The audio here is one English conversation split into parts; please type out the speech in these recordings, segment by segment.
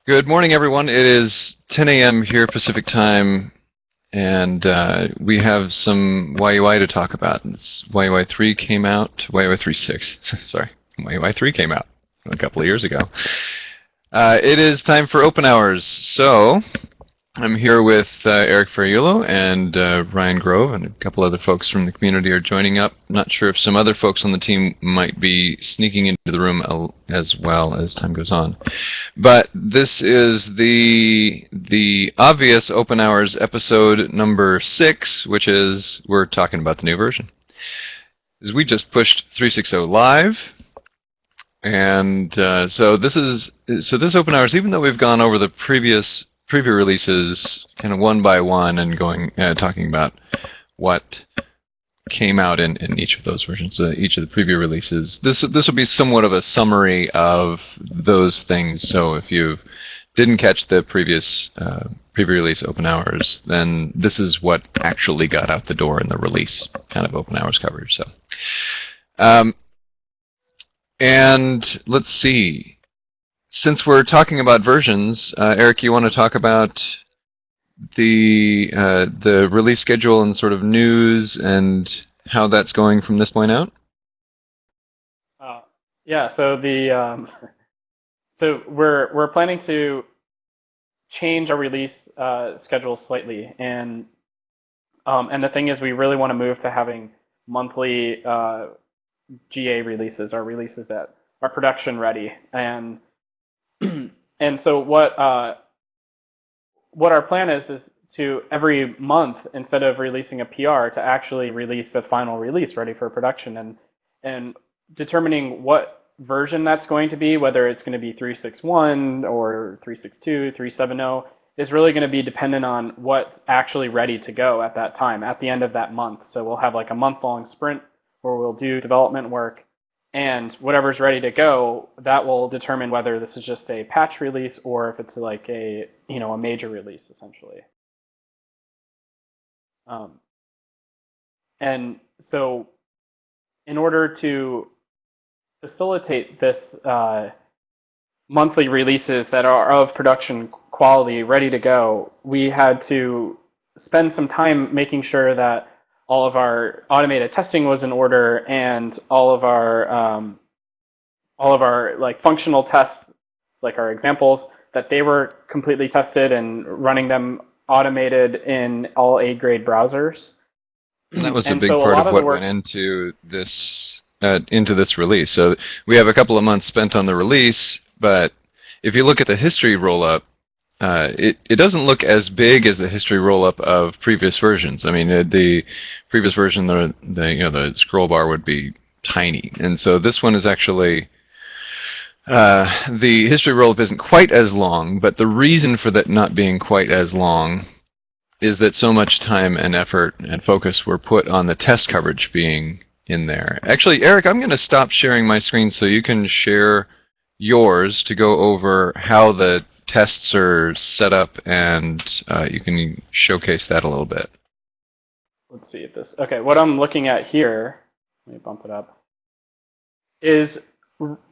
Good morning, everyone. It is 10 a.m. here Pacific time, and we have some YUI to talk about. YUI 3 came out, YUI 3.6, sorry, YUI 3 came out a couple of years ago. It is time for open hours, so I'm here with Eric Ferriulo and Ryan Grove, and a couple other folks from the community are joining up. Not sure if some other folks on the team might be sneaking into the room as well as time goes on. But this is the obvious open hours episode number 6, which is we're talking about the new version. As we just pushed 3.6.0 live. And so this open hours, even though we've gone over the previous preview releases kind of one by one and talking about what came out in each of those versions, each of the preview releases. This will be somewhat of a summary of those things. So if you didn't catch the previous preview release open hours, then this is what actually got out the door in the release kind of open hours coverage. So, and let's see. Since we're talking about versions, Eric, you want to talk about the release schedule and sort of news and how that's going from this point out? Yeah. So so we're planning to change our release schedule slightly, and the thing is, we really want to move to having monthly GA releases, or releases that are production ready, and so what our plan is to every month, instead of releasing a PR, to actually release a final release ready for production, and determining what version that's going to be, whether it's going to be 3.6.1 or 3.6.2, 3.7.0, is really going to be dependent on what's actually ready to go at that time, at the end of that month. So we'll have like a month-long sprint where we'll do development work, and whatever's ready to go, that will determine whether this is just a patch release or if it's like a major release, essentially. And so in order to facilitate this monthly releases that are of production quality, ready to go, we had to spend some time making sure that all of our automated testing was in order, and all of our like functional tests, like our examples, that they were completely tested and running them automated in all A-grade browsers. And that was a big part of what went into this release. So we have a couple of months spent on the release, but if you look at the history roll-up, it doesn't look as big as the history roll-up of previous versions. I mean, the previous version, the scroll bar would be tiny, and so this one is actually the history roll-up isn't quite as long. But the reason for that not being quite as long is that so much time and effort and focus were put on the test coverage being in there. Actually, Eric, I'm going to stop sharing my screen so you can share yours to go over how the tests are set up, and you can showcase that a little bit. Let's see if this... Okay, what I'm looking at here, let me bump it up, is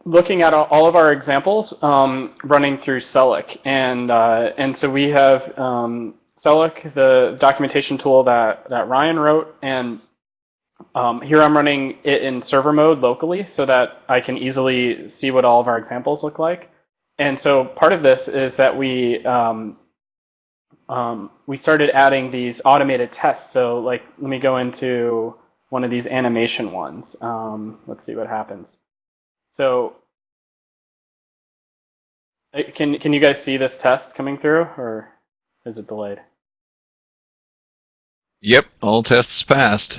looking at all of our examples running through Celic. And so we have Celic, the documentation tool that Ryan wrote, and here I'm running it in server mode locally so that I can easily see what all of our examples look like. And so part of this is that we started adding these automated tests. So like, let me go into one of these animation ones. Let's see what happens. So can you guys see this test coming through, or is it delayed? Yep, all tests passed.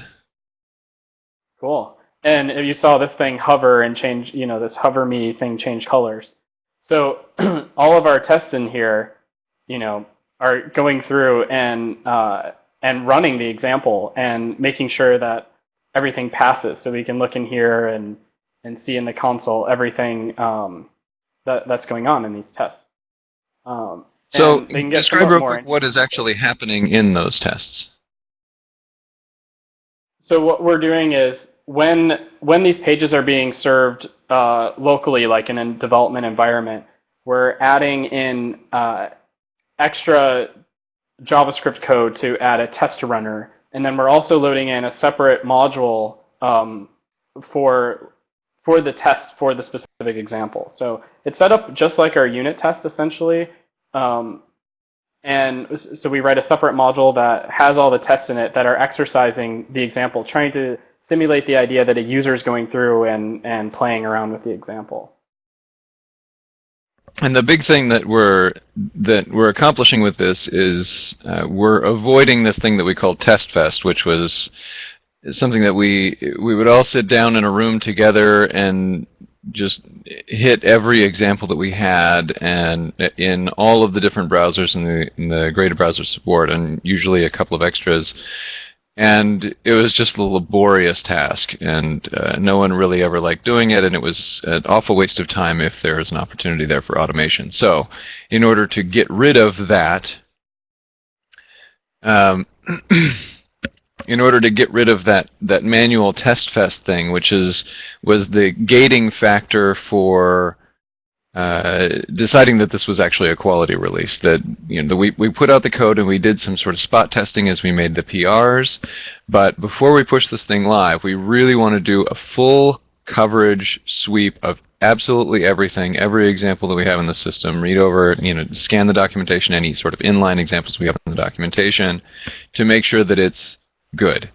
Cool. And if you saw this thing hover and change, this hover me thing change colors. So all of our tests in here, are going through and running the example and making sure that everything passes. So we can look in here and see in the console everything that's going on in these tests. So describe real quick what is actually happening in those tests. So what we're doing is when these pages are being served locally, like in a development environment, we're adding in extra JavaScript code to add a test runner, and then we're also loading in a separate module for the test for the specific example. So it's set up just like our unit test, essentially. And so we write a separate module that has all the tests in it that are exercising the example, trying to simulate the idea that a user is going through and playing around with the example. And the big thing that we're accomplishing with this is we're avoiding this thing that we call Test Fest, which was something that we would all sit down in a room together and just hit every example that we had, and in all of the different browsers in the graded browser support, and usually a couple of extras. And it was just a laborious task, and no one really ever liked doing it, and it was an awful waste of time if there was an opportunity there for automation. So in order to get rid of that, in order to get rid of that manual test fest thing, which was the gating factor for deciding that this was actually a quality release, that we put out the code and we did some sort of spot testing as we made the PRs, but before we push this thing live, we really want to do a full coverage sweep of absolutely everything, every example that we have in the system, read over, scan the documentation, any sort of inline examples we have in the documentation, to make sure that it's good.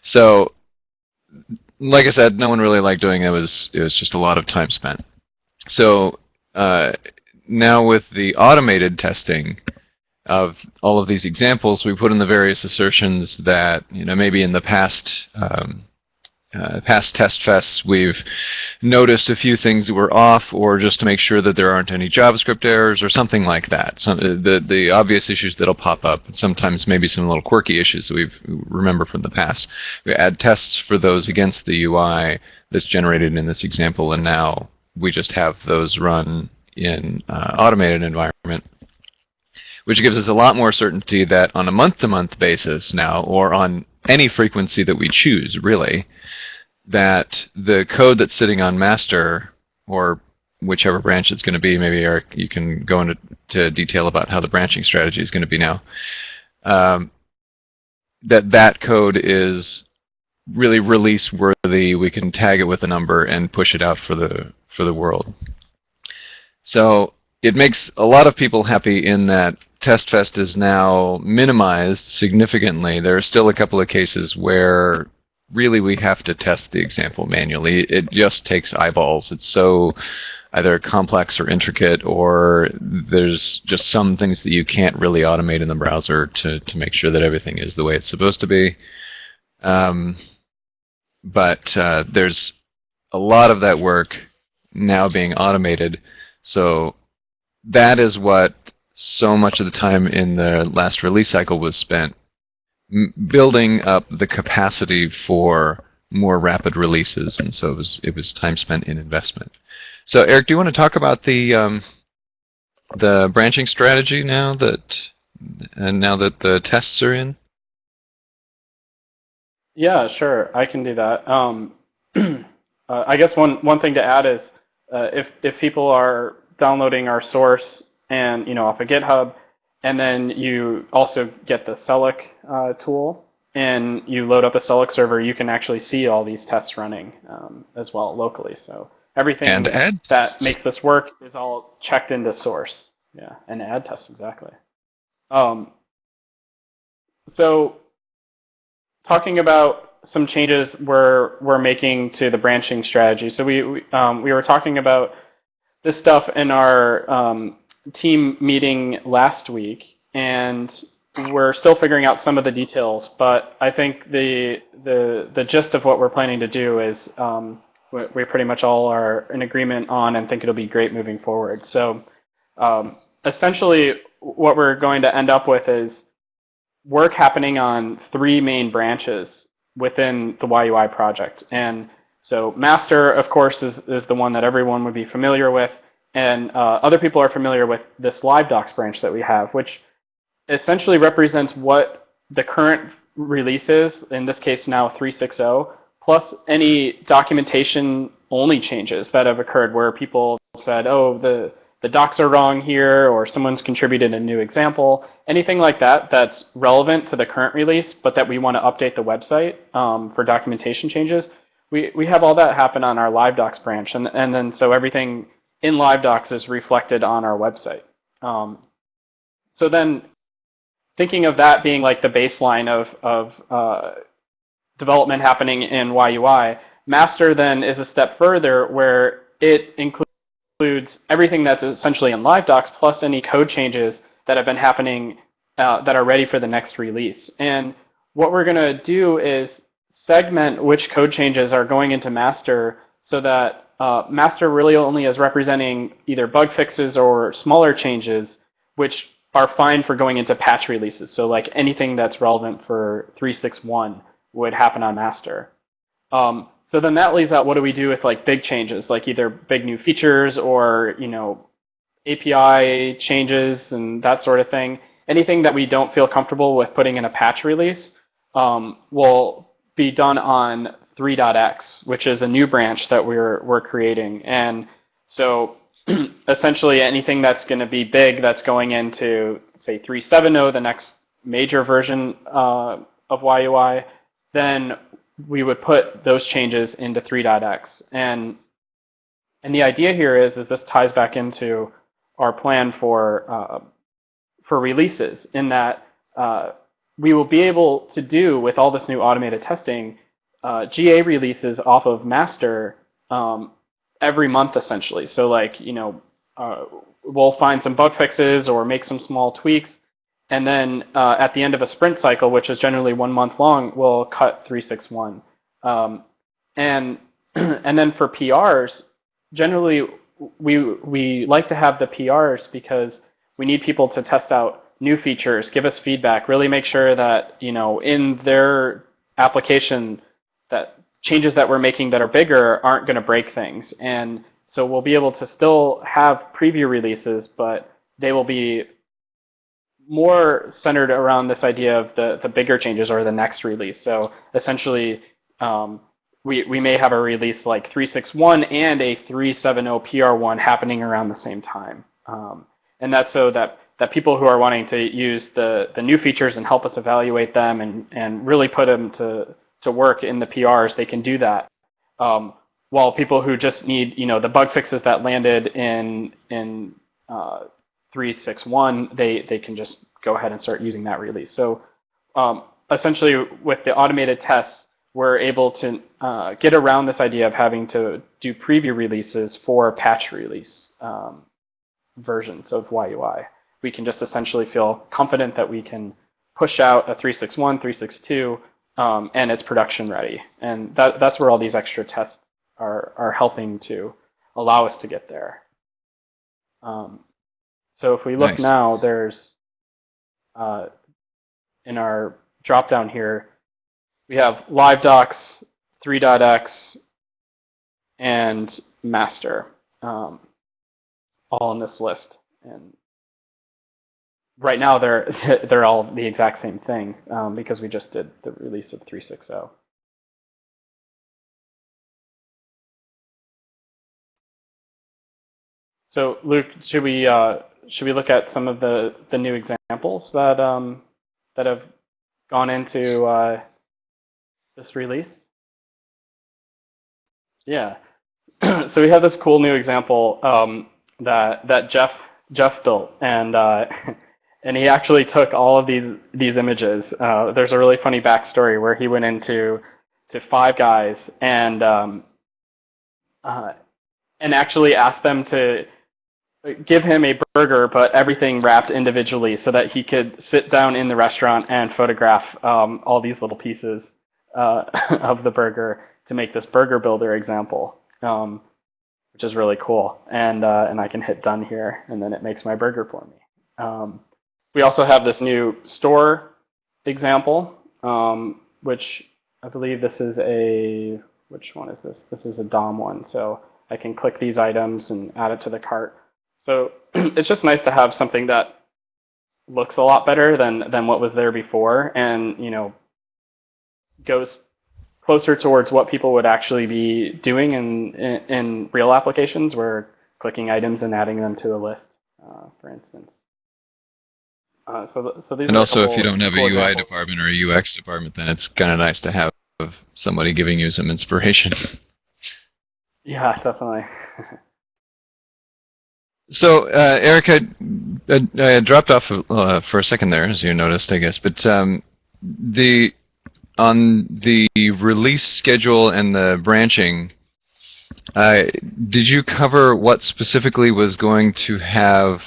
So, like I said, no one really liked doing it. It was just a lot of time spent. So now with the automated testing of all of these examples, we put in the various assertions that maybe in the past test fests we've noticed a few things that were off, or just to make sure that there aren't any JavaScript errors or something like that. The obvious issues that'll pop up, and sometimes maybe some little quirky issues that we remember from the past. We add tests for those against the UI that's generated in this example, and now we just have those run in automated environment, which gives us a lot more certainty that on a month-to-month basis now, or on any frequency that we choose, really, that the code that's sitting on master, or whichever branch it's going to be, maybe Eric, you can go into detail about how the branching strategy is going to be now, that code is really release worthy. We can tag it with a number and push it out for the world. So it makes a lot of people happy in that TestFest is now minimized significantly. There are still a couple of cases where really we have to test the example manually. It just takes eyeballs. It's so either complex or intricate, or there's just some things that you can't really automate in the browser to make sure that everything is the way it's supposed to be. But there's a lot of that work now being automated. So that is what so much of the time in the last release cycle was spent building up the capacity for more rapid releases, and so it was time spent in investment. So Eric, do you want to talk about the branching strategy now that the tests are in? Yeah, sure, I can do that. I guess one thing to add is if people are downloading our source and off of GitHub, and then you also get the Celic tool, and you load up a Celic server, you can actually see all these tests running as well locally. So everything that makes this work is all checked into source. Yeah, and add tests, exactly. So talking about some changes we're making to the branching strategy. So we were talking about this stuff in our team meeting last week, and we're still figuring out some of the details, but I think the gist of what we're planning to do is we pretty much all are in agreement on and think it'll be great moving forward. So essentially what we're going to end up with is work happening on 3 main branches within the YUI project. And so master, of course, is the one that everyone would be familiar with, and other people are familiar with this live docs branch that we have, which essentially represents what the current release is, in this case now 3.6.0, plus any documentation only changes that have occurred where people said, oh, the docs are wrong here, or someone's contributed a new example, anything like that that's relevant to the current release, but that we want to update the website for documentation changes, we have all that happen on our LiveDocs branch, and then so everything in LiveDocs is reflected on our website. So then thinking of that being like the baseline of development happening in YUI, master then is a step further where it includes everything that's essentially in LiveDocs plus any code changes that have been happening that are ready for the next release. And what we're going to do is segment which code changes are going into master so that master really only is representing either bug fixes or smaller changes, which are fine for going into patch releases. So like anything that's relevant for 3.6.1 would happen on master. So then that leaves out what do we do with like big changes, like either big new features or API changes and that sort of thing. Anything that we don't feel comfortable with putting in a patch release will be done on 3.x, which is a new branch that we're creating. And so essentially anything that's going to be big that's going into, say, 3.7.0, the next major version of YUI, then we would put those changes into 3.x. And the idea here is this ties back into our plan for releases, in that we will be able to do, with all this new automated testing, GA releases off of master every month, essentially. So like, we'll find some bug fixes or make some small tweaks, and then at the end of a sprint cycle, which is generally 1 month long, we'll cut 3.6.1. And then for PRs, generally we like to have the PRs because we need people to test out new features, give us feedback, really make sure that in their application that changes that we're making that are bigger aren't going to break things. And so we'll be able to still have preview releases, but they will be more centered around this idea of the bigger changes or the next release. So essentially, we may have a release like 3.6.1 and a 3.7.0 PR1 happening around the same time. And that's so that people who are wanting to use the new features and help us evaluate them and really put them to work in the PRs, they can do that. While people who just need the bug fixes that landed in 3.6.1, they can just go ahead and start using that release. So essentially, with the automated tests, we're able to get around this idea of having to do preview releases for patch release versions of YUI. We can just essentially feel confident that we can push out a 3.6.1, 3.6.2, and it's production ready. And that's where all these extra tests are helping to allow us to get there. So if we look Nice. now, there's in our dropdown here, we have LiveDocs, 3.x, and master, all in this list. And right now they're all the exact same thing because we just did the release of 3.6.0. So Luke, should we look at some of the new examples that have gone into this release? Yeah. So we have this cool new example that Jeff built, and and he actually took all of these images. There's a really funny backstory where he went into Five Guys and actually asked them to give him a burger, but everything wrapped individually, so that he could sit down in the restaurant and photograph all these little pieces of the burger to make this burger builder example, which is really cool. And I can hit done here, and then it makes my burger for me. We also have this new store example, which I believe this is which one is this? This is a DOM one, so I can click these items and add it to the cart. So it's just nice to have something that looks a lot better than what was there before, and goes closer towards what people would actually be doing in real applications, where clicking items and adding them to a list, for instance. So these And are a also, if you couple don't have a cool UI examples. department or a UX department, then it's kind of nice to have somebody giving you some inspiration. Yeah, definitely. So, Eric, I dropped off for a second there, as you noticed, I guess. But the on the release schedule and the branching, did you cover what specifically was going to have?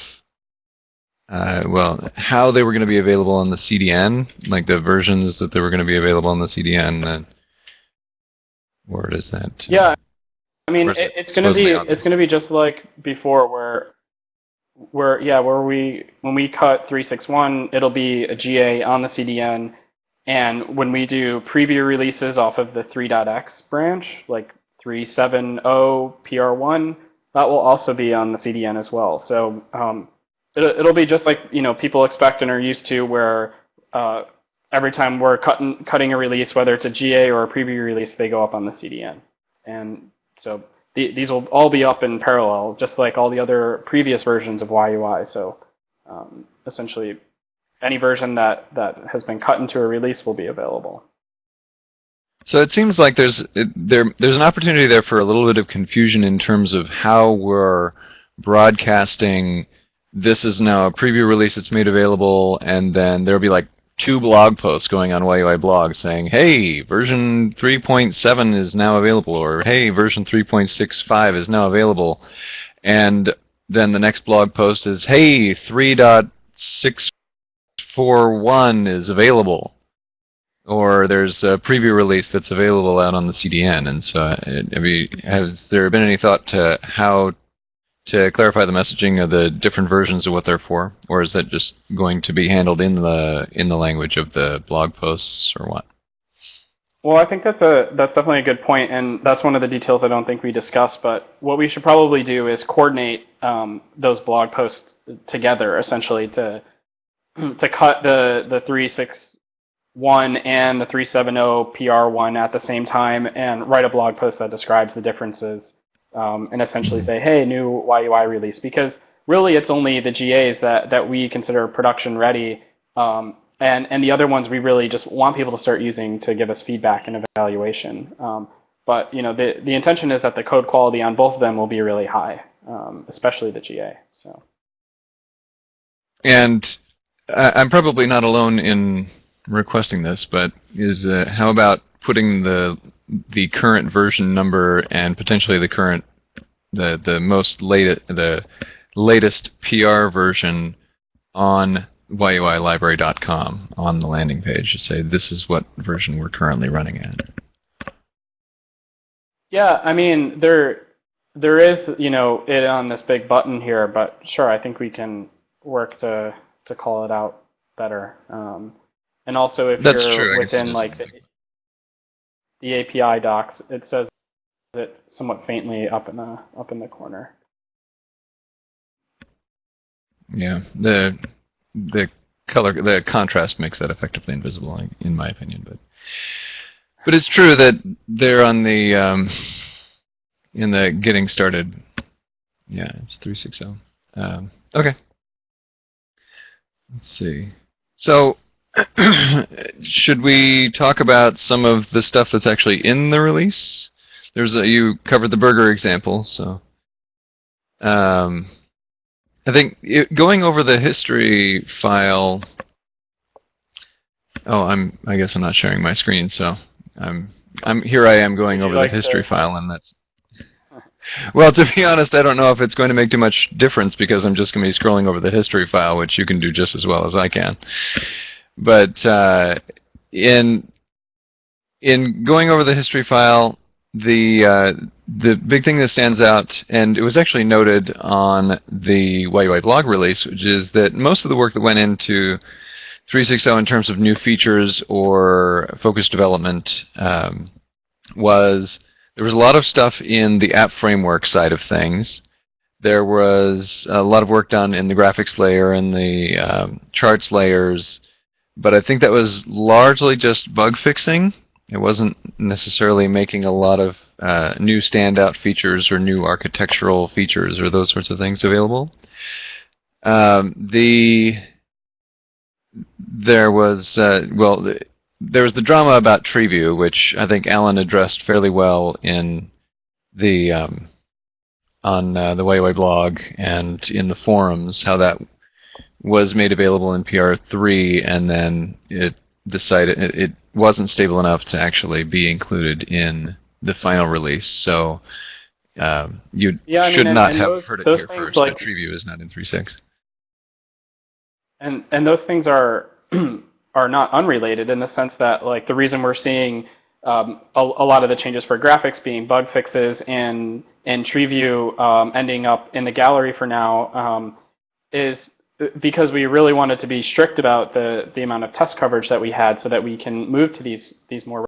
Well, how they were going to be available on the CDN, like the versions that they were going to be available on the CDN, and where is that? Yeah, I mean, Where's that it's going to be supposedly on this? just like before, where when we cut 361, it'll be a GA on the CDN, and when we do preview releases off of the 3.x branch, like 370 PR1, that will also be on the CDN as well. So it'll be just like people expect and are used to, where every time we're cutting a release, whether it's a GA or a preview release, they go up on the CDN, and so these will all be up in parallel, just like all the other previous versions of YUI. So essentially, any version that has been cut into a release will be available. So it seems like there's an opportunity there for a little bit of confusion in terms of how we're broadcasting. This is now a preview release that's made available, and then there'll be like 2 blog posts going on YUI blog saying, hey, version 3.7 is now available, or hey, version 3.65 is now available. And then the next blog post is, hey, 3.641 is available. Or there's a preview release that's available out on the CDN. And so has there been any thought to how to clarify the messaging of the different versions of what they're for, or is that just going to be handled in the language of the blog posts, or what? Well, I think that's definitely a good point, and that's one of the details I don't think we discussed. But what we should probably do is coordinate those blog posts together, essentially, to cut the 361 and the 370 PR1 at the same time, and write a blog post that describes the differences. And essentially say, hey, new YUI release, because really it's only the GAs that we consider production ready, and the other ones we really just want people to start using to give us feedback and evaluation. But the intention is that the code quality on both of them will be really high, especially the GA. So. And I'm probably not alone in requesting this, but how about putting the current version number and potentially the latest PR version on YUILibrary.com on the landing page to say this is what version we're currently running at? Yeah, I mean there is it on this big button here, but sure, I think we can work to call it out better. And also, if That's you're true. within like the API docs, it says it somewhat faintly up in the corner. Yeah, the color, the contrast makes that effectively invisible, in my opinion. But it's true that they're on the in the getting started. Yeah, it's 360. Okay. Let's see. So, should we talk about some of the stuff that's actually in the release? You covered the burger example, so I think going over the history file. Oh, I guess I'm not sharing my screen, so here. I am going over the history file, and that's. Well, to be honest, I don't know if it's going to make too much difference because I'm just going to be scrolling over the history file, which you can do just as well as I can. But in going over the history file, the big thing that stands out, and it was actually noted on the YUI blog release, which is that most of the work that went into 360 in terms of new features or focused development there was a lot of stuff in the app framework side of things. There was a lot of work done in the graphics layer and the charts layers, but I think that was largely just bug fixing. It wasn't necessarily making a lot of new standout features or new architectural features or those sorts of things available. There was there was the drama about tree view, which I think Alan addressed fairly well in the on the YUI blog and in the forums, how that was made available in PR3, and then it decided it wasn't stable enough to actually be included in the final release. So you should not have heard it here first. Like, that TreeView is not in 3.6. And those things are are not unrelated in the sense that, like, the reason we're seeing a lot of the changes for graphics being bug fixes and TreeView ending up in the gallery for now is because we really wanted to be strict about the amount of test coverage that we had, so that we can move to these more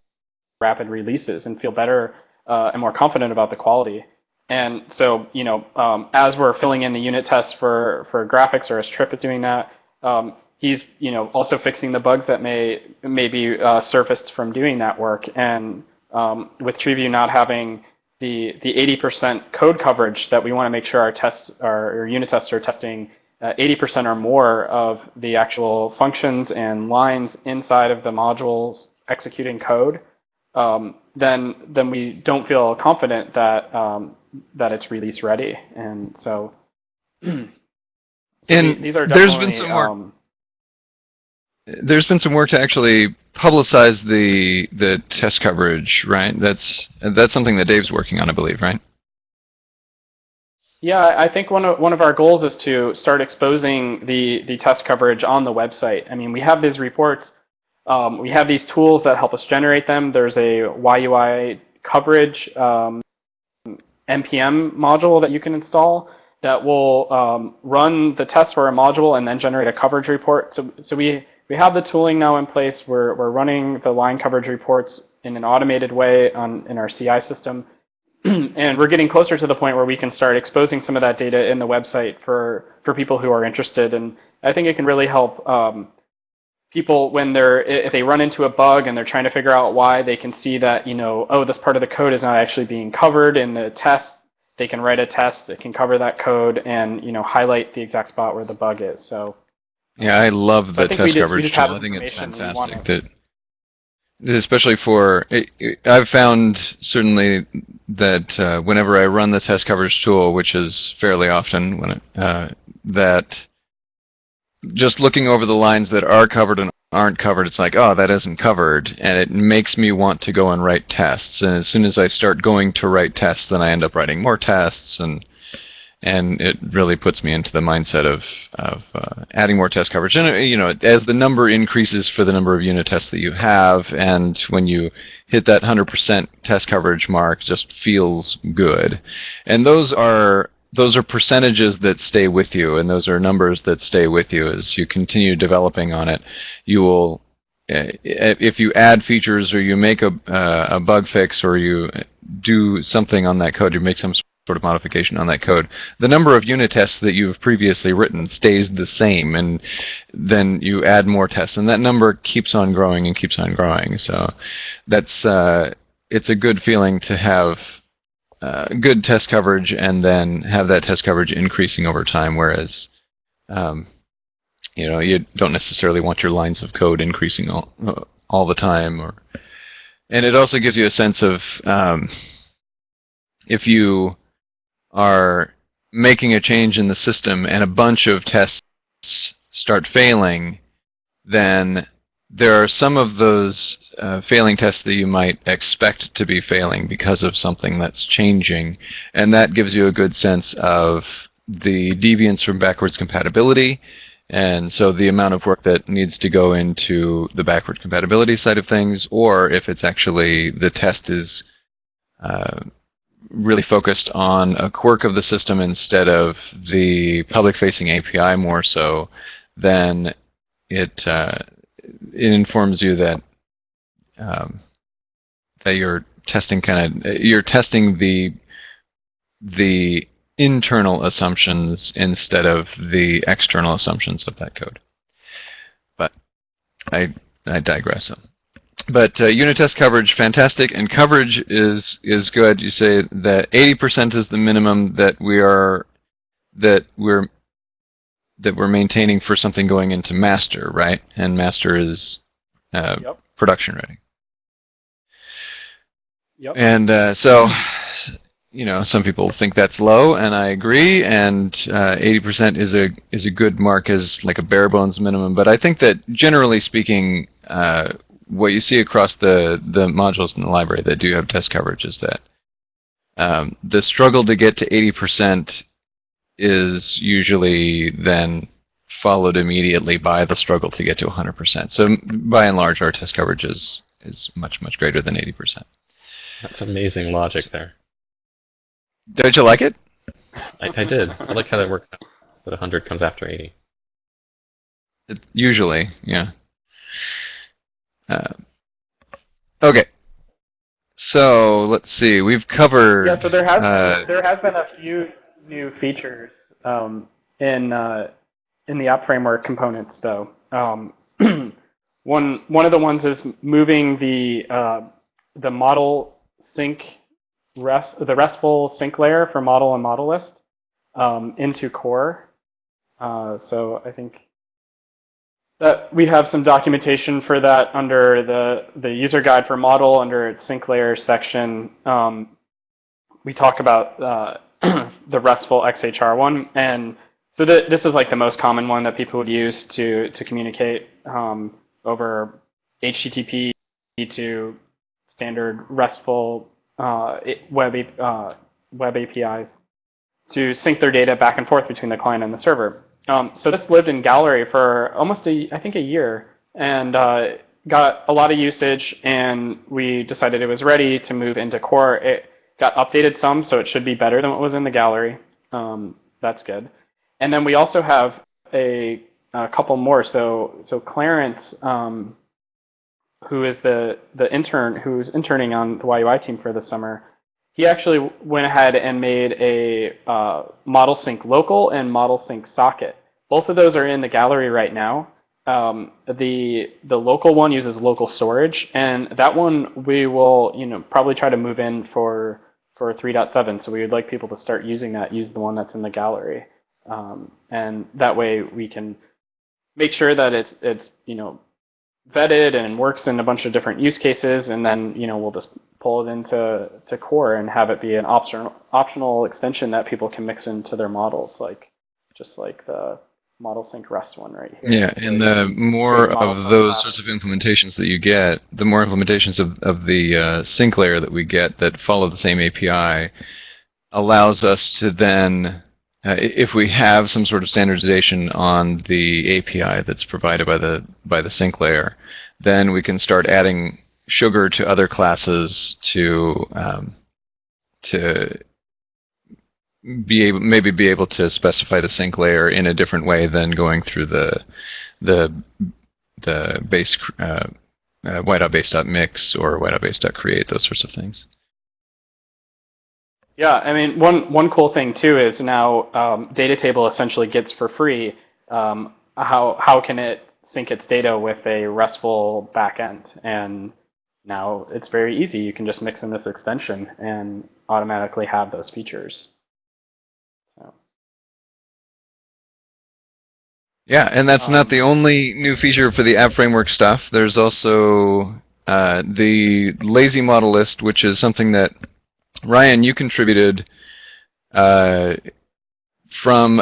rapid releases and feel better and more confident about the quality. And so, as we're filling in the unit tests for graphics, or as Trip is doing that, he's also fixing the bugs that may be surfaced from doing that work. And with TreeView not having the 80% code coverage that we want to make sure our tests, our unit tests are testing 80% or more of the actual functions and lines inside of the modules executing code, then we don't feel confident that that it's release ready. And so, these are definitely, there's been some work to actually publicize the test coverage, right? That's something that Dave's working on, I believe, right? Yeah, I think one of our goals is to start exposing the test coverage on the website. I mean, we have these reports, we have these tools that help us generate them. There's a YUI coverage NPM module that you can install that will run the test for a module and then generate a coverage report. So we have the tooling now in place. We're running the line coverage reports in an automated way in our CI system. And we're getting closer to the point where we can start exposing some of that data in the website for people who are interested. And I think it can really help people when if they run into a bug and they're trying to figure out why, they can see that, oh, this part of the code is not actually being covered in the test. They can write a test that can cover that code and, highlight the exact spot where the bug is. So yeah, I love the test coverage tool. I think it's fantastic. Especially for, I've found certainly that whenever I run the test coverage tool, which is fairly often, that just looking over the lines that are covered and aren't covered, it's like, oh, that isn't covered, and it makes me want to go and write tests. And as soon as I start going to write tests, then I end up writing more tests, and it really puts me into the mindset of adding more test coverage. And as the number increases for the number of unit tests that you have, and when you hit that 100% test coverage mark, it just feels good. And those are percentages that stay with you, and those are numbers that stay with you as you continue developing on it. You will, if you add features or you make a bug fix or you do something on that code, you make some sort of modification on that code, the number of unit tests that you've previously written stays the same, and then you add more tests, and that number keeps on growing and keeps on growing. So that's it's a good feeling to have good test coverage and then have that test coverage increasing over time, whereas you don't necessarily want your lines of code increasing all the time. And it also gives you a sense of if you are making a change in the system and a bunch of tests start failing, then there are some of those failing tests that you might expect to be failing because of something that's changing, and that gives you a good sense of the deviance from backwards compatibility, and so the amount of work that needs to go into the backward compatibility side of things, or if it's actually the test is really focused on a quirk of the system instead of the public-facing API more so, then it informs you that that you're testing the internal assumptions instead of the external assumptions of that code. But I digress. But unit test coverage, fantastic, and coverage is good. You say that 80% is the minimum that we're maintaining for something going into master, right? And master is Yep. production ready. Yep. And so, some people think that's low, and I agree. And 80% is a good mark as like a bare bones minimum. But I think that generally speaking, what you see across the modules in the library that do have test coverage is that the struggle to get to 80% is usually then followed immediately by the struggle to get to 100%. So by and large, our test coverage is much, much greater than 80%. That's amazing logic there. Don't you like it? I did. I like how that works out, that 100 comes after 80. Usually, yeah. Okay. So let's see. We've covered. Yeah. So there has been a few new features in the app framework components, though. One of the ones is moving the model sync the RESTful sync layer for model and model list into core. So I think that we have some documentation for that under the user guide for model under its sync layer section. We talk about the RESTful XHR one, and so this is like the most common one that people would use to communicate over HTTP to standard RESTful web APIs to sync their data back and forth between the client and the server. So this lived in Gallery for almost I think a year, and got a lot of usage, and we decided it was ready to move into core. It got updated some, so it should be better than what was in the Gallery. That's good. And then we also have a couple more. So Clarence, who is the intern who's interning on the YUI team for the summer, he actually went ahead and made a model sync local and model sync socket. Both of those are in the Gallery right now. The local one uses local storage, and that one we will probably try to move in for 3.7. So we would like people to start using that. Use the one that's in the Gallery, and that way we can make sure that it's vetted and works in a bunch of different use cases, and then we'll just pull it into core and have it be an optional extension that people can mix into their models, just like the model sync REST one right here. Yeah, and the more of those sorts of implementations that you get, the more implementations of the sync layer that we get that follow the same API allows us to then, if we have some sort of standardization on the API that's provided by the sync layer, then we can start adding sugar to other classes to maybe be able to specify the sync layer in a different way than going through the base y.base.mix or y.base.create, those sorts of things. Yeah, I mean, one cool thing too is now Datatable essentially gets for free. How can it sync its data with a RESTful backend? And now it's very easy. You can just mix in this extension and automatically have those features. So. Yeah, and that's not the only new feature for the app framework stuff. There's also the lazy model list, which is something that Ryan, you contributed from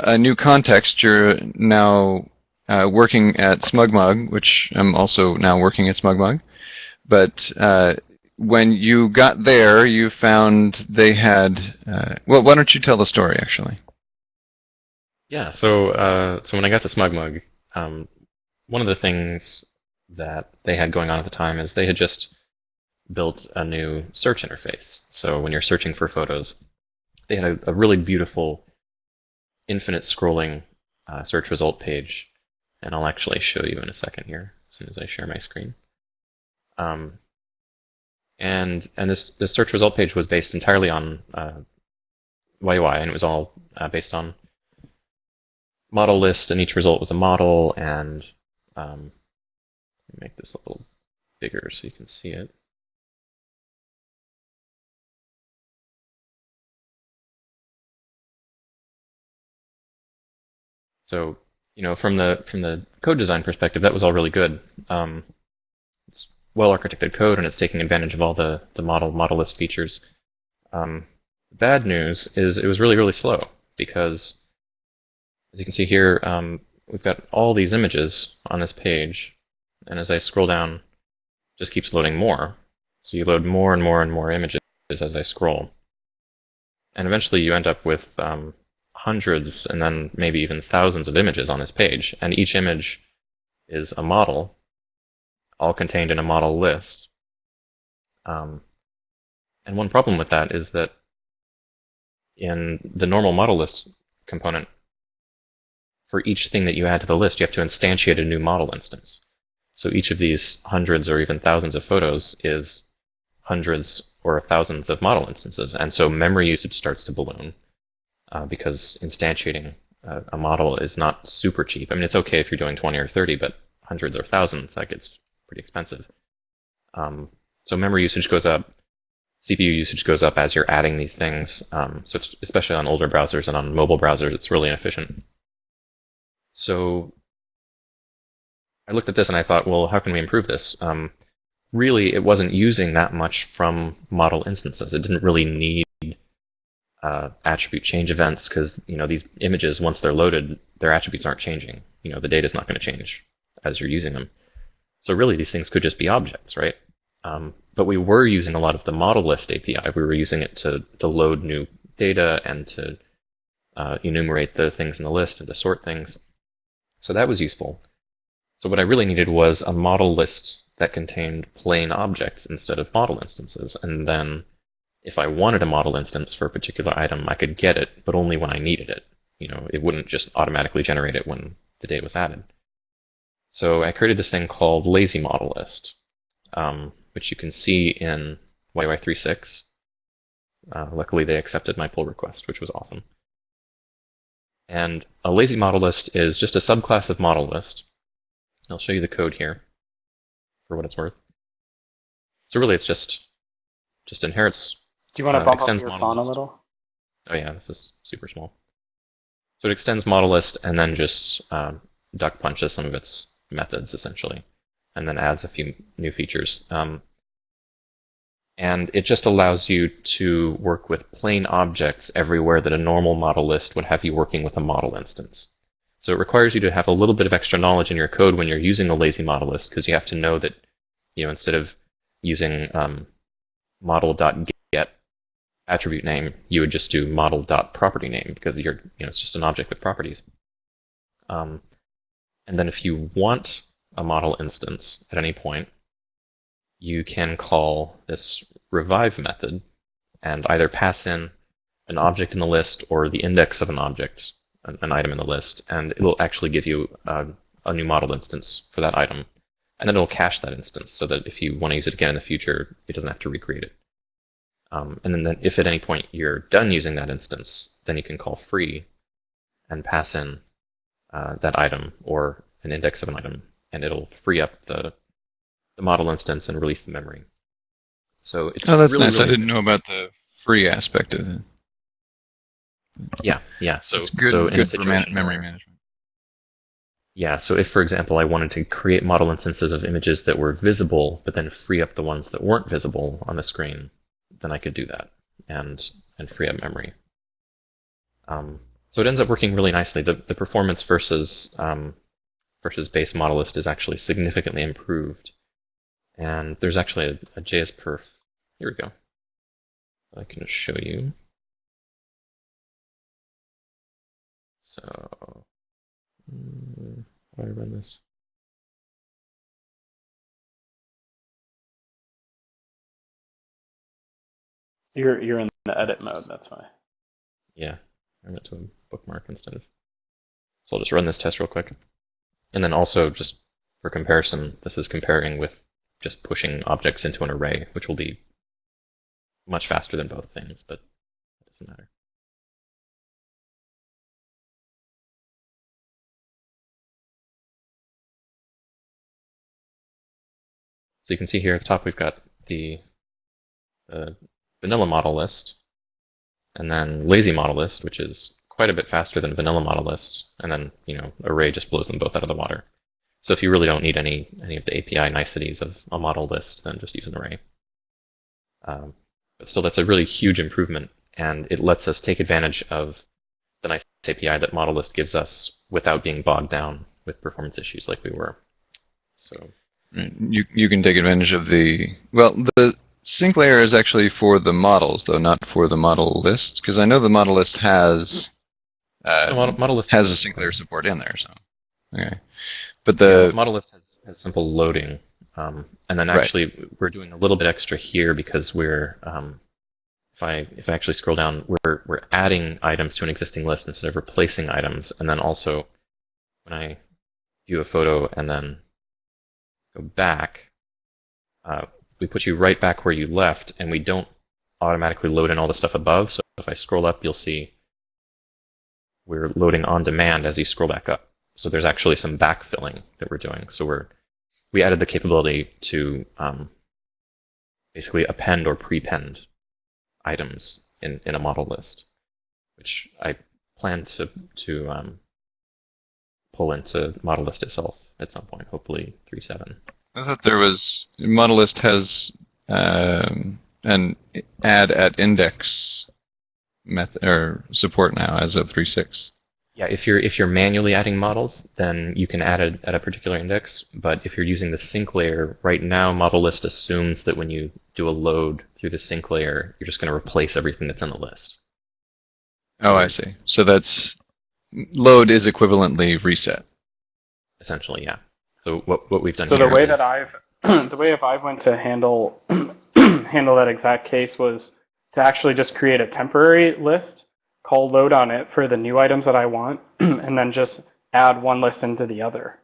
a new context. You're now working at SmugMug, which I'm also now working at SmugMug. But when you got there, you found they had... well, why don't you tell the story, actually? Yeah, so when I got to SmugMug, one of the things that they had going on at the time is they had just built a new search interface. So when you're searching for photos, they had a really beautiful infinite scrolling search result page, and I'll actually show you in a second here as soon as I share my screen. And this search result page was based entirely on YUI, and it was all based on model list, and each result was a model, and let me make this a little bigger so you can see it. So, from the code design perspective, that was all really good. It's well-architected code, and it's taking advantage of all the model list features. The bad news is it was really, really slow because, as you can see here, we've got all these images on this page, and as I scroll down, it just keeps loading more. So you load more and more and more images as I scroll. And eventually you end up with hundreds and then maybe even thousands of images on this page, and each image is a model, all contained in a model list. And one problem with that is that in the normal model list component, for each thing that you add to the list, you have to instantiate a new model instance. So each of these hundreds or even thousands of photos is hundreds or thousands of model instances. And so memory usage starts to balloon because instantiating a model is not super cheap. I mean, it's okay if you're doing 20 or 30, but hundreds or thousands, that gets pretty expensive. So memory usage goes up. CPU usage goes up as you're adding these things. So it's, especially on older browsers and on mobile browsers, it's really inefficient. So I looked at this and I thought, well, how can we improve this? Really, it wasn't using that much from model instances. It didn't really need attribute change events because these images, once they're loaded, their attributes aren't changing. The data is not going to change as you're using them. So really, these things could just be objects, right? But we were using a lot of the model list API. We were using it to load new data and to enumerate the things in the list and to sort things. So that was useful. So what I really needed was a model list that contained plain objects instead of model instances. And then if I wanted a model instance for a particular item, I could get it, but only when I needed it. It wouldn't just automatically generate it when the data was added. So I created this thing called lazy model list, which you can see in YUI 3.6. Luckily, they accepted my pull request, which was awesome. And a lazy model list is just a subclass of model list. I'll show you the code here for what it's worth. So really, it's just inherits. Do you want to bump up extends your model font a list. little? Oh yeah, this is super small. So it extends model list and then just duck punches some of its methods essentially, and then adds a few new features. And it just allows you to work with plain objects everywhere that a normal model list would have you working with a model instance. So it requires you to have a little bit of extra knowledge in your code when you're using a lazy model list, because you have to know that, instead of using model.get attribute name, you would just do model.property name, because it's just an object with properties. And then if you want a model instance at any point, you can call this revive method and either pass in an object in the list or the index of an object, an item in the list, and it will actually give you a new model instance for that item. And then it will cache that instance so that if you want to use it again in the future, it doesn't have to recreate it. And then if at any point you're done using that instance, then you can call free and pass in that item or an index of an item, and it'll free up the model instance and release the memory. So it's that's really, nice. really I didn't know about the free aspect of it. Yeah. So it's good, so in good a for situation memory where, management. Yeah, so if, for example, I wanted to create model instances of images that were visible, but then free up the ones that weren't visible on the screen, then I could do that and free up memory. So it ends up working really nicely. The performance versus base model list is actually significantly improved. And there's actually a JS perf. Here we go. I can show you. So, how do I run this? You're in the edit mode, that's why. Yeah, I went to a bookmark instead of. So I'll just run this test real quick. And then also, just for comparison, this is comparing with just pushing objects into an array, which will be much faster than both things, but it doesn't matter. So you can see here at the top we've got the vanilla model list, and then lazy model list, which is quite a bit faster than vanilla model list, and then array just blows them both out of the water. So if you really don't need any of the API niceties of a model list, then just use an array. But still, that's a really huge improvement, and it lets us take advantage of the nice API that model list gives us without being bogged down with performance issues like we were. So you can take advantage of the sync layer is actually for the models, though, not for the model list, because I know the model list has model list has a sync layer support in there. So okay, but the model list has simple loading, and then actually we're doing a little bit extra here because we're if I actually scroll down, we're adding items to an existing list instead of replacing items, and then also when I view a photo and then go back, we put you right back where you left, and we don't automatically load in all the stuff above. So if I scroll up, you'll see we're loading on demand as you scroll back up. So there's actually some backfilling that we're doing. So we added the capability to basically append or prepend items in a model list, which I plan to pull into model list itself at some point, hopefully 3.7. I thought there was model list has an add at index method or support now as of 3.6. Yeah, if you're manually adding models, then you can add it at a particular index. But if you're using the sync layer, right now model list assumes that when you do a load through the sync layer, you're just going to replace everything that's in the list. Oh, I see. So that's load is equivalently reset. Essentially, yeah. So what we've done. So here the way is, that I've went to handle that exact case was to actually just create a temporary list, call load on it for the new items that I want, and then just add one list into the other.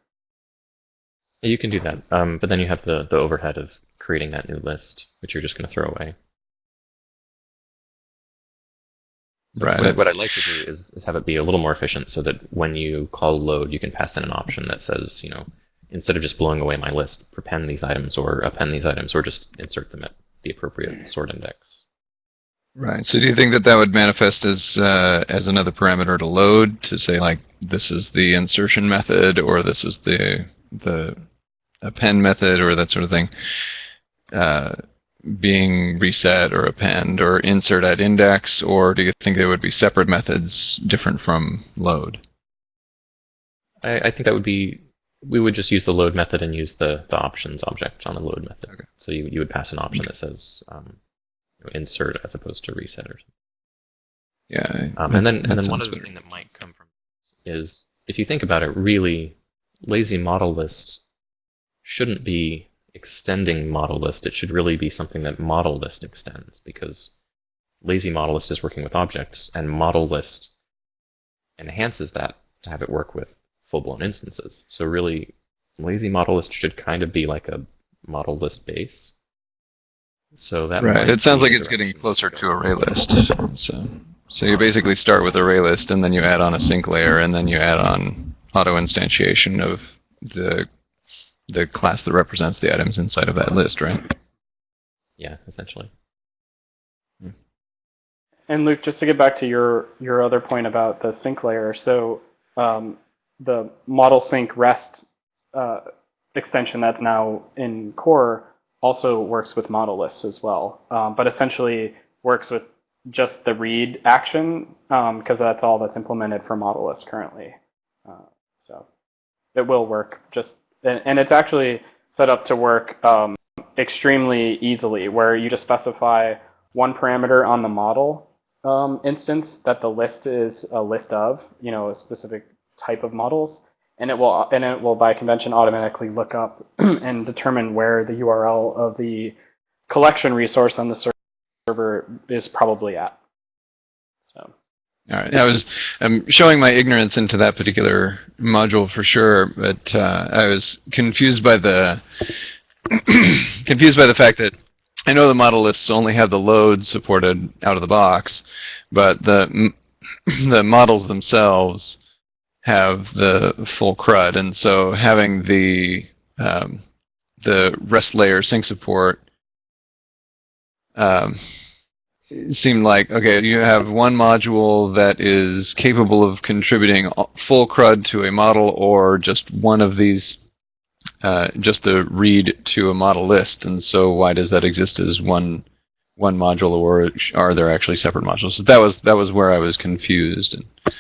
Yeah, you can do that, but then you have the overhead of creating that new list, which you're just going to throw away. So right. What I'd like to do is have it be a little more efficient, so that when you call load, you can pass in an option that says, instead of just blowing away my list, prepend these items or append these items, or just insert them at the appropriate sort index. Right. So do you think that would manifest as another parameter to load, to say like this is the insertion method or this is the append method or that sort of thing, being reset or append or insert at index, or do you think they would be separate methods different from load? I think that would be. We would just use the load method and use the options object on the load method. Okay. So you would pass an option that says insert as opposed to reset or something. Yeah. And then one other thing that might come from is, if you think about it, really, lazy model list shouldn't be extending model list. It should really be something that model list extends, because lazy model list is working with objects, and model list enhances that to have it work with full-blown instances. So really, lazy model list should kind of be like a model list base. So that right. It sounds like it's getting closer to array list. So you basically start with array list, and then you add on a sync layer, and then you add on auto instantiation of the class that represents the items inside of that list, right? Yeah, essentially. And Luke, just to get back to your other point about the sync layer, so the model sync REST extension that's now in core also works with model lists as well, but essentially works with just the read action, because that's all that's implemented for model lists currently. So it will work and it's actually set up to work extremely easily, where you just specify one parameter on the model instance that the list is a list of, a specific type of models, and it will by convention automatically look up and determine where the URL of the collection resource on the server is probably at. So. All right. I'm showing my ignorance into that particular module for sure, but I was confused by the fact that I know the model lists only have the load supported out of the box, but the models themselves have the full CRUD, and so having the the REST layer sync support it seemed like, okay, you have one module that is capable of contributing full CRUD to a model, or just one of these, just the read to a model list. And so why does that exist as one module, or are there actually separate modules? So that was where I was confused. And I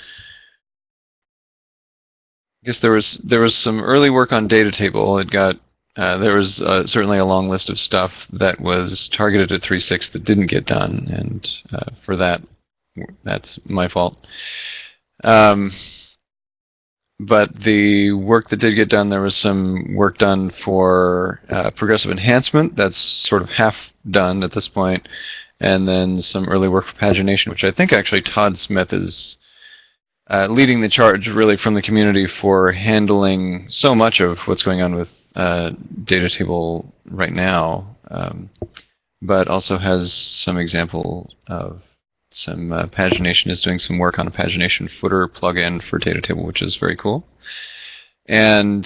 guess there was some early work on data table. It got there was certainly a long list of stuff that was targeted at 3.6 that didn't get done, and for that, that's my fault. But the work that did get done, there was some work done for progressive enhancement. That's sort of half done at this point, and then some early work for pagination, which I think actually Todd Smith is leading the charge really from the community for handling so much of what's going on with data table right now, but also has some example of some pagination, is doing some work on a pagination footer plugin for data table, which is very cool. And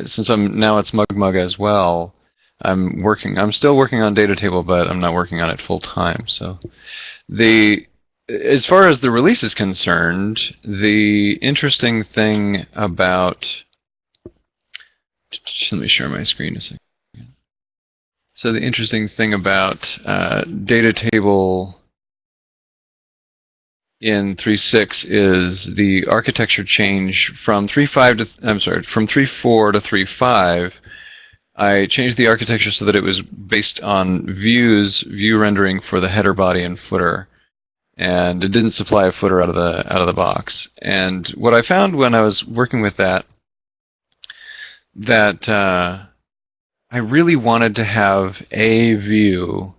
since I'm now at SmugMug as well, I'm still working on data table, but I'm not working on it full time. So as far as the release is concerned, the interesting thing about, let me share my screen a second. So the interesting thing about data table in 3.6 is the architecture change from 3.4 to 3.5. I changed the architecture so that it was based on view rendering for the header, body, and footer, and it didn't supply a footer out of the box. And what I found when I was working with that I really wanted to have a view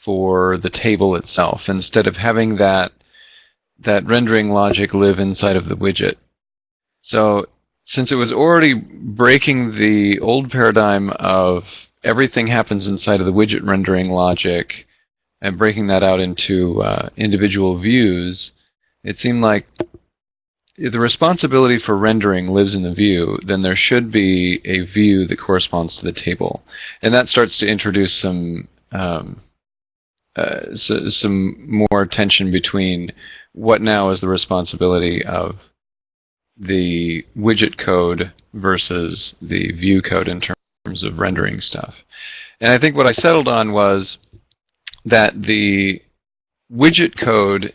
for the table itself instead of having that rendering logic live inside of the widget. So since it was already breaking the old paradigm of everything happens inside of the widget rendering logic and breaking that out into individual views, it seemed like if the responsibility for rendering lives in the view, then there should be a view that corresponds to the table. And that starts to introduce some more tension between what now is the responsibility of the widget code versus the view code in terms of rendering stuff. And I think what I settled on was that the widget code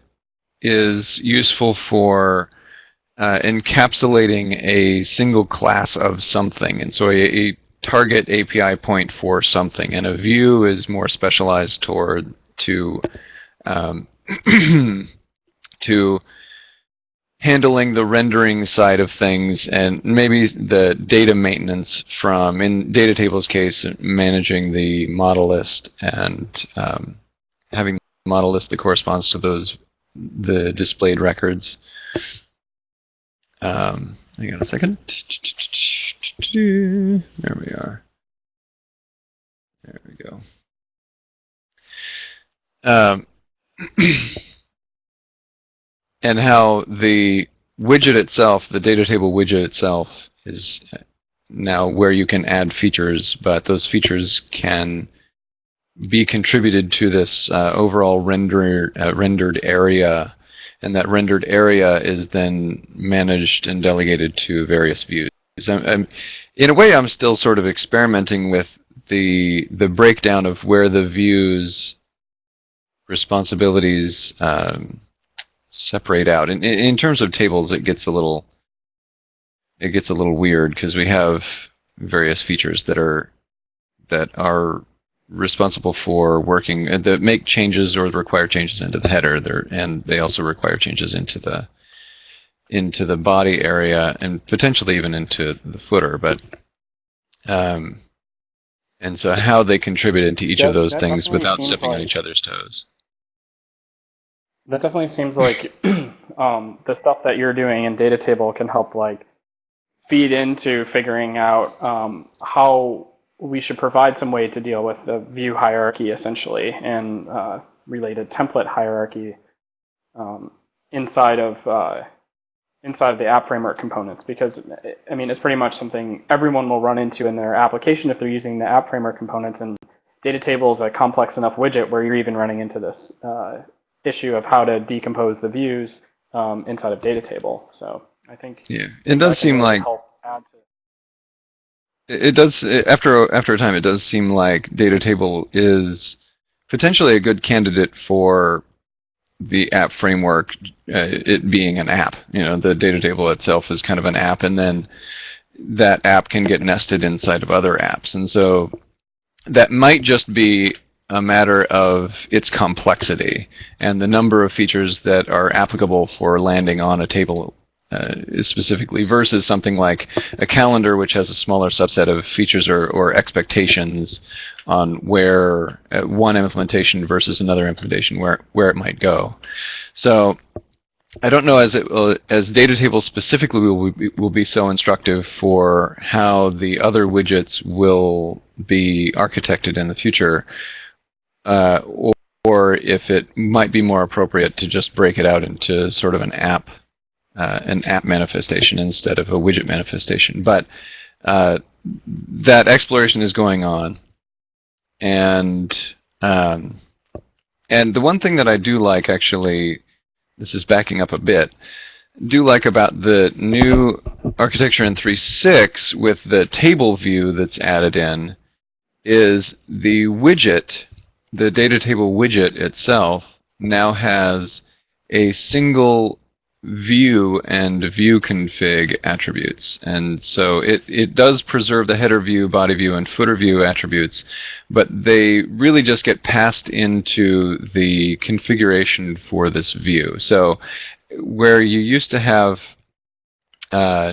is useful for encapsulating a single class of something, and so a target API point for something, and a view is more specialized to to handling the rendering side of things, and maybe the data maintenance from, in data table's case, managing the model list and having the model list that corresponds to the displayed records. Hang on a second. There we are. There we go. And how the widget itself, the data table widget itself, is now where you can add features, but those features can be contributed to this overall rendered area. And that rendered area is then managed and delegated to various views. In a way, I'm still sort of experimenting with the breakdown of where the views responsibilities separate out. In terms of tables, it gets a little weird because we have various features that are responsible for working, that make changes or require changes into the header, and they also require changes into the body area and potentially even into the footer. But and so how they contribute into each of those things without stepping on each other's toes. That definitely seems like the stuff that you're doing in data table can help feed into figuring out how we should provide some way to deal with the view hierarchy, essentially, and related template hierarchy inside of inside of the app framework components, because I mean it's pretty much something everyone will run into in their application if they're using the app framework components. And data table is a complex enough widget where you're even running into this issue of how to decompose the views inside of data table. So I think it does seem really like help add to it does after a time. It does seem like data table is potentially a good candidate for the app framework, it being an app. The data table itself is kind of an app, and then that app can get nested inside of other apps. And so that might just be a matter of its complexity and the number of features that are applicable for landing on a table specifically, versus something like a calendar, which has a smaller subset of features or expectations on where one implementation versus another implementation where it might go. So I don't know as data tables specifically will be so instructive for how the other widgets will be architected in the future, or if it might be more appropriate to just break it out into sort of an app manifestation instead of a widget manifestation. But that exploration is going on, and the one thing that I do like, actually, this is backing up a bit, do like about the new architecture in 3.6 with the table view that's added in is the widget, the data table widget itself now has a single view and view config attributes. And so it does preserve the header view, body view, and footer view attributes, but they really just get passed into the configuration for this view. So where you used to have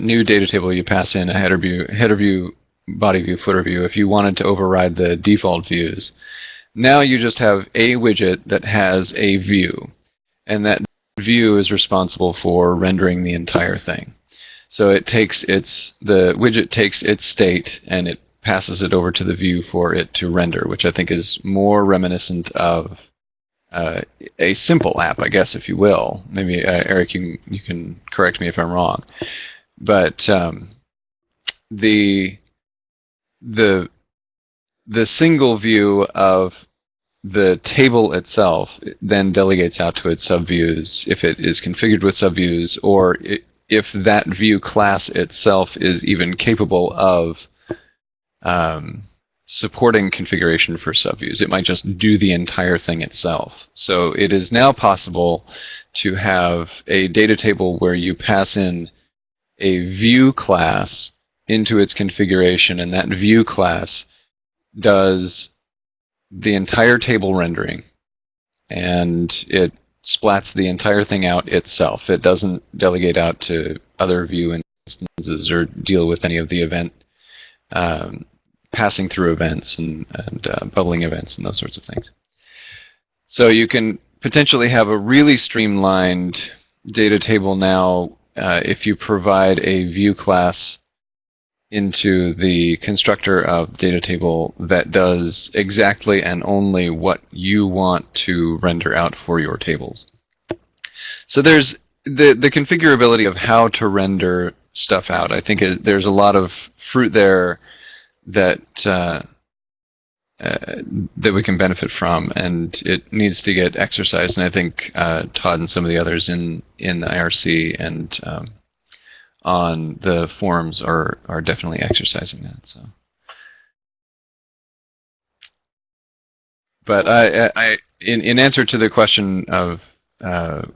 new data table, you pass in a header view, body view, footer view if you wanted to override the default views. Now you just have a widget that has a view, and that view is responsible for rendering the entire thing. So the widget takes its state and it passes it over to the view for it to render, which I think is more reminiscent of a simple app, I guess, if you will. Maybe Eric, you can correct me if I'm wrong, but the single view of the table itself then delegates out to its subviews if it is configured with subviews, or if that view class itself is even capable of supporting configuration for subviews. It might just do the entire thing itself. So it is now possible to have a data table where you pass in a view class into its configuration, and that view class does the entire table rendering, and it splats the entire thing out itself. It doesn't delegate out to other view instances or deal with any of the event passing through events and bubbling events and those sorts of things. So you can potentially have a really streamlined data table now if you provide a view class into the constructor of data table that does exactly and only what you want to render out for your tables. So there's the configurability of how to render stuff out. I think there's a lot of fruit there that that we can benefit from, and it needs to get exercised. And I think Todd and some of the others in the IRC and on the forums are definitely exercising that. So, but in answer to the question of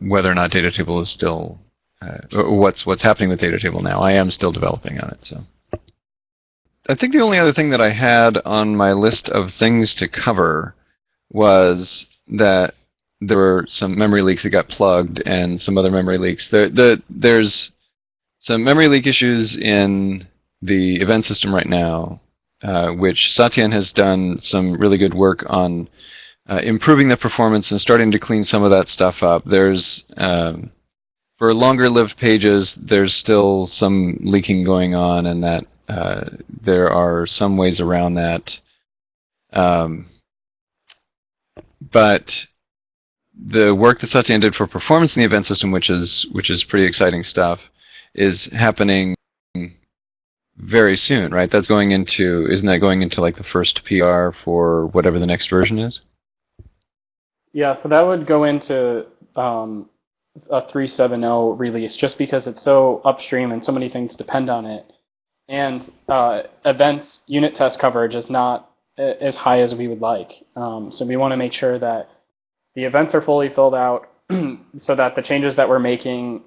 whether or not data table is still what's happening with data table now, I am still developing on it. So, I think the only other thing that I had on my list of things to cover was that there were some memory leaks that got plugged and some other memory leaks. There's some memory leak issues in the event system right now, which Satyen has done some really good work on improving the performance and starting to clean some of that stuff up. There's for longer-lived pages, there's still some leaking going on, and that there are some ways around that. But the work that Satyen did for performance in the event system, which is pretty exciting stuff, is happening very soon, right? That's going into, isn't that going into like the first PR for whatever the next version is? Yeah, so that would go into a 3.7.0 release just because it's so upstream and so many things depend on it. And events unit test coverage is not as high as we would like. So we want to make sure that the events are fully filled out so that the changes that we're making,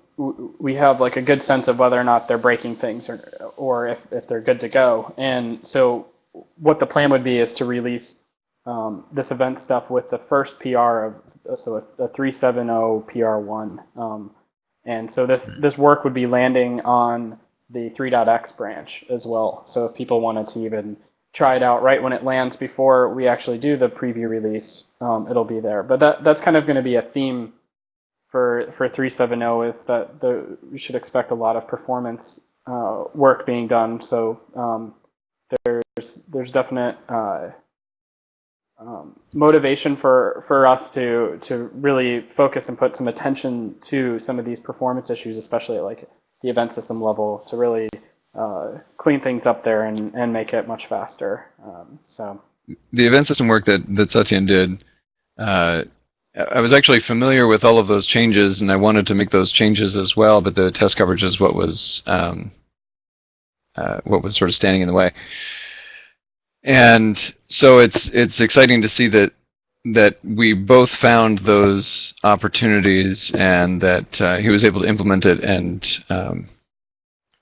we have like a good sense of whether or not they're breaking things or if they're good to go. And so what the plan would be is to release this event stuff with the first PR of so a 3.7.0 PR1. And so this work would be landing on the 3.x branch as well. So if people wanted to even try it out right when it lands before we actually do the preview release, it'll be there. But that's kind of going to be a theme for 3.7.0 is that we should expect a lot of performance work being done. So there's definite motivation for us to really focus and put some attention to some of these performance issues, especially at like the event system level, to really clean things up there and make it much faster. So the event system work that Satyen did, I was actually familiar with all of those changes, and I wanted to make those changes as well, but the test coverage is what was sort of standing in the way. And so it's exciting to see that we both found those opportunities and that he was able to implement it and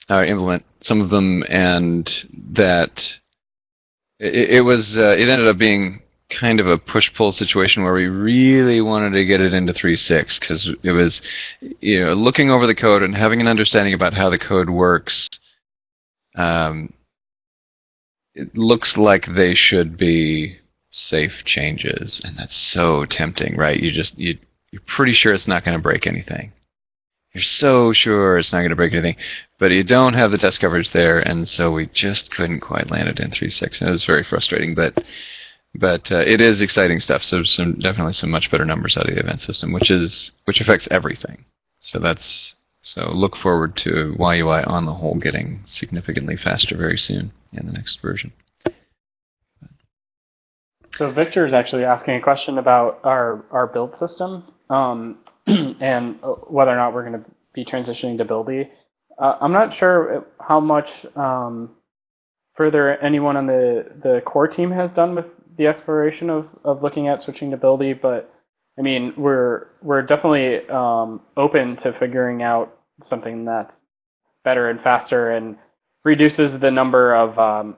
implement some of them, and that it ended up being kind of a push-pull situation where we really wanted to get it into 3.6 because it was, looking over the code and having an understanding about how the code works. It looks like they should be safe changes, and that's so tempting, right? You're pretty sure it's not going to break anything. You're so sure it's not going to break anything, but you don't have the test coverage there, and so we just couldn't quite land it in 3.6, and it was very frustrating, but it is exciting stuff. So definitely some much better numbers out of the event system, which affects everything. So look forward to YUI on the whole getting significantly faster very soon in the next version. So Victor is actually asking a question about our build system and whether or not we're going to be transitioning to Buildy. I'm not sure how much further anyone on the core team has done with the exploration of looking at switching to Buildy, but I mean we're definitely open to figuring out something that's better and faster and reduces the number of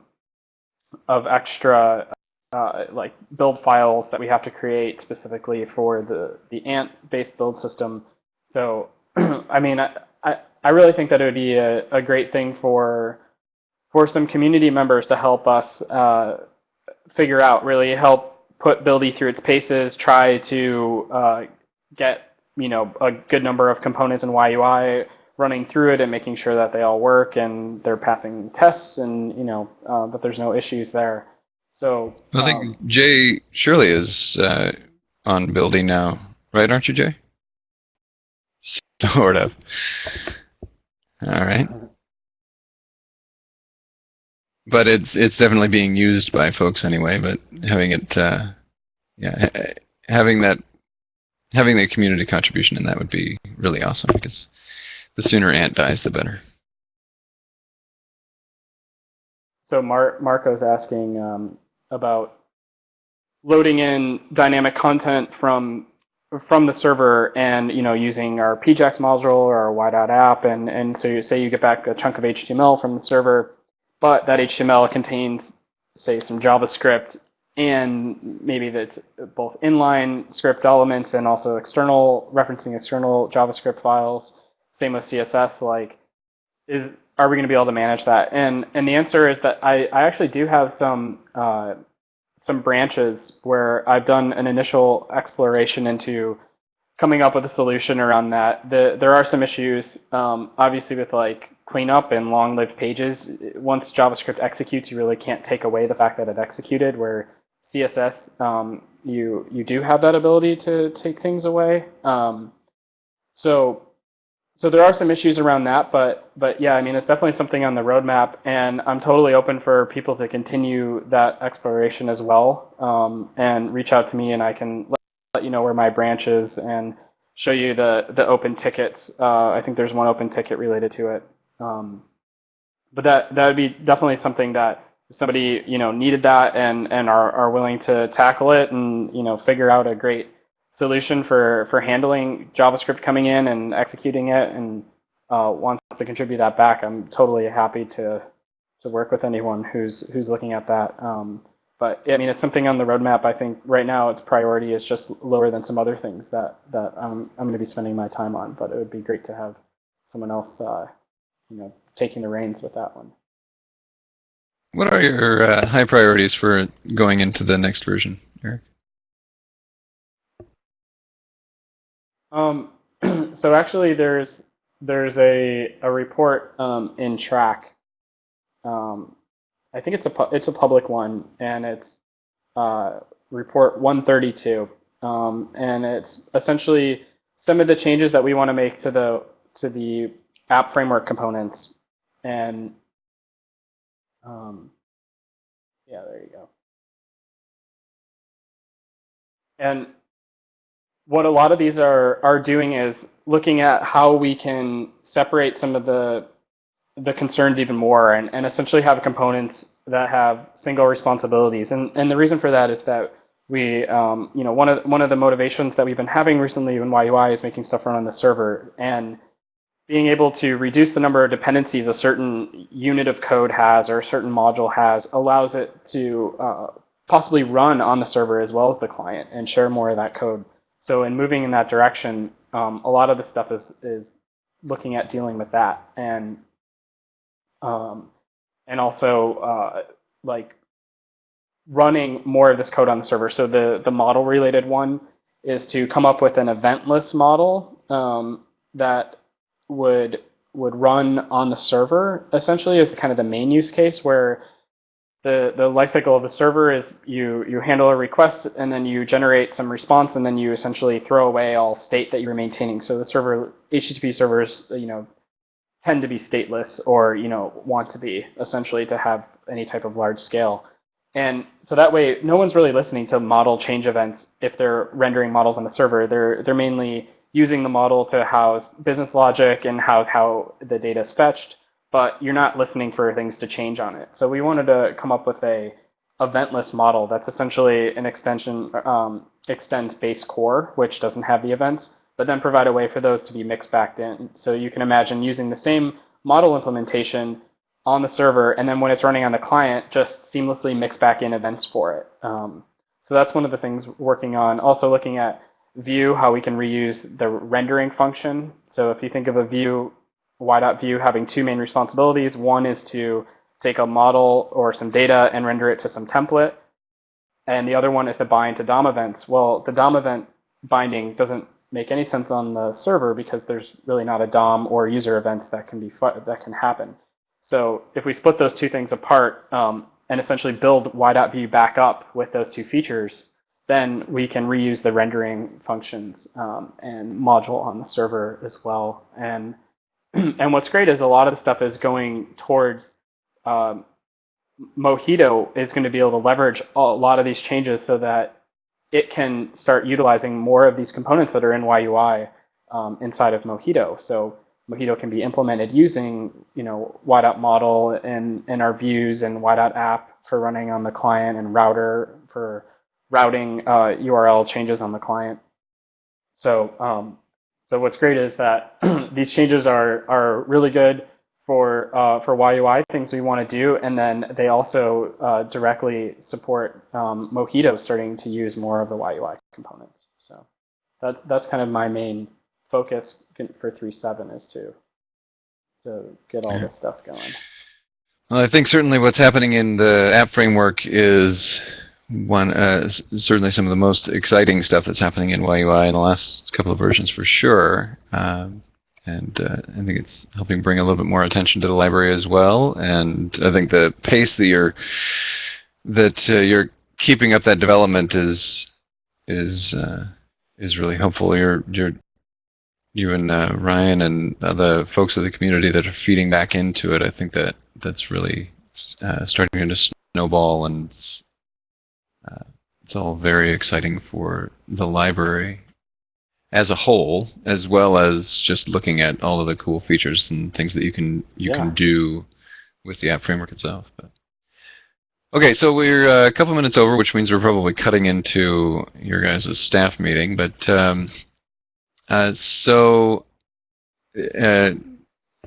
extra like build files that we have to create specifically for the Ant-based build system. So I mean I really think that it would be a great thing for some community members to help us figure out, really help put Buildy through its paces, try to get a good number of components in YUI running through it and making sure that they all work and they're passing tests and that there's no issues there. So I think Jay Shirley is on Buildy now, right? Aren't you, Jay? Sort of. All right. But it's definitely being used by folks anyway. But having it, having the community contribution in that would be really awesome, because the sooner Ant dies, the better. So Marco's asking about loading in dynamic content from the server and using our PJAX module or our Y.app, and so you say you get back a chunk of HTML from the server, but that HTML contains, say, some JavaScript, and maybe that's both inline script elements and also referencing external JavaScript files. Same with CSS. Are we going to be able to manage that? And the answer is that I actually do have some branches where I've done an initial exploration into coming up with a solution around that. There are some issues, obviously, with cleanup and long-lived pages. Once JavaScript executes, you really can't take away the fact that it executed, where CSS, you do have that ability to take things away. So So there are some issues around that, but yeah, I mean, it's definitely something on the roadmap, and I'm totally open for people to continue that exploration as well, and reach out to me, and I can let you know where my branch is and show you the open tickets. I think there's one open ticket related to it, but that would be definitely something that if somebody needed that and are willing to tackle it and figure out a great solution for handling JavaScript coming in and executing it and wants to contribute that back, I'm totally happy to work with anyone who's looking at that. But I mean, it's something on the roadmap. I think right now its priority is just lower than some other things that I'm going to be spending my time on. But it would be great to have someone else, taking the reins with that one. What are your high priorities for going into the next version, Eric? So actually, there's a report in Track. I think it's a public one, and it's report 132, and it's essentially some of the changes that we want to make to the app framework components, and yeah, there you go. And what a lot of these are doing is looking at how we can separate some of the concerns even more and essentially have components that have single responsibilities. And the reason for that is that we, one of the motivations that we've been having recently in YUI is making stuff run on the server. And being able to reduce the number of dependencies a certain unit of code has or a certain module has allows it to possibly run on the server as well as the client and share more of that code. So in moving in that direction, a lot of the stuff is looking at dealing with that and also like running more of this code on the server. So the model related one is to come up with an eventless model that would run on the server essentially as kind of the main use case, where the lifecycle of the server is you handle a request and then you generate some response and then you essentially throw away all state that you're maintaining. So the HTTP servers tend to be stateless or want to be essentially to have any type of large scale. And so that way no one's really listening to model change events if they're rendering models on the server. They're mainly using the model to house business logic and house how the data is fetched, but you're not listening for things to change on it. So we wanted to come up with a eventless model that's essentially an extension, extends base core, which doesn't have the events, but then provide a way for those to be mixed back in. So you can imagine using the same model implementation on the server, and then when it's running on the client, just seamlessly mix back in events for it. So that's one of the things we're working on. Also looking at Vue, how we can reuse the rendering function. So if you think of a Vue, Y.Vue having two main responsibilities. One is to take a model or some data and render it to some template. And the other one is to bind to DOM events. Well, the DOM event binding doesn't make any sense on the server because there's really not a DOM or user events that can happen. So if we split those two things apart and essentially build Y.Vue back up with those two features, then we can reuse the rendering functions and module on the server as well. And what's great is a lot of the stuff is going towards Mojito is going to be able to leverage a lot of these changes so that it can start utilizing more of these components that are in YUI inside of Mojito. So Mojito can be implemented using Y.model and our views and Y.app for running on the client and router for routing URL changes on the client. So what's great is that these changes are really good for YUI, things we want to do, and then they also directly support Mojito starting to use more of the YUI components. So that's kind of my main focus for 3.7 is to get all this stuff going. Well, I think certainly what's happening in the app framework is certainly some of the most exciting stuff that's happening in YUI in the last couple of versions for sure. And I think it's helping bring a little bit more attention to the library as well. And I think the pace that you're keeping up that development is really helpful. You're you and Ryan and the folks of the community that are feeding back into it. I think that's really starting to snowball, and it's all very exciting for the library as a whole, as well as just looking at all of the cool features and things that you can do with the app framework itself. But. Okay, so we're a couple minutes over, which means we're probably cutting into your guys' staff meeting. But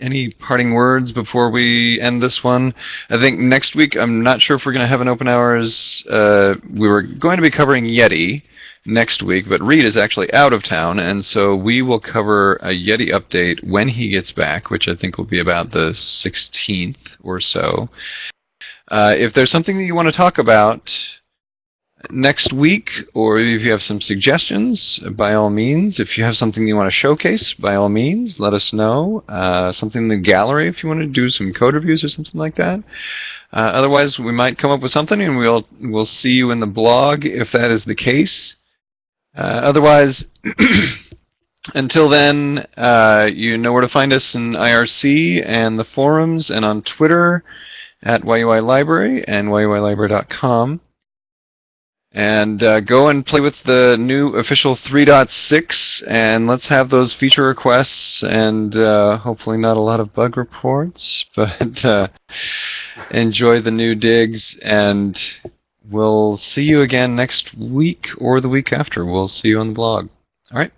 any parting words before we end this one? I think next week, I'm not sure if we're going to have an open hours. We were going to be covering Yeti next week, but Reed is actually out of town, and so we will cover a Yeti update when he gets back, which I think will be about the 16th or so. If there's something that you want to talk about next week, or if you have some suggestions, by all means. If you have something you want to showcase, by all means, let us know. Something in the gallery if you want to do some code reviews or something like that. Otherwise, we might come up with something, and we'll see you in the blog if that is the case. Otherwise, until then, you know where to find us in IRC and the forums and on Twitter at YUI Library and YUILibrary.com. And go and play with the new official 3.6, and let's have those feature requests and hopefully not a lot of bug reports, but enjoy the new digs, and we'll see you again next week or the week after. We'll see you on the blog. All right.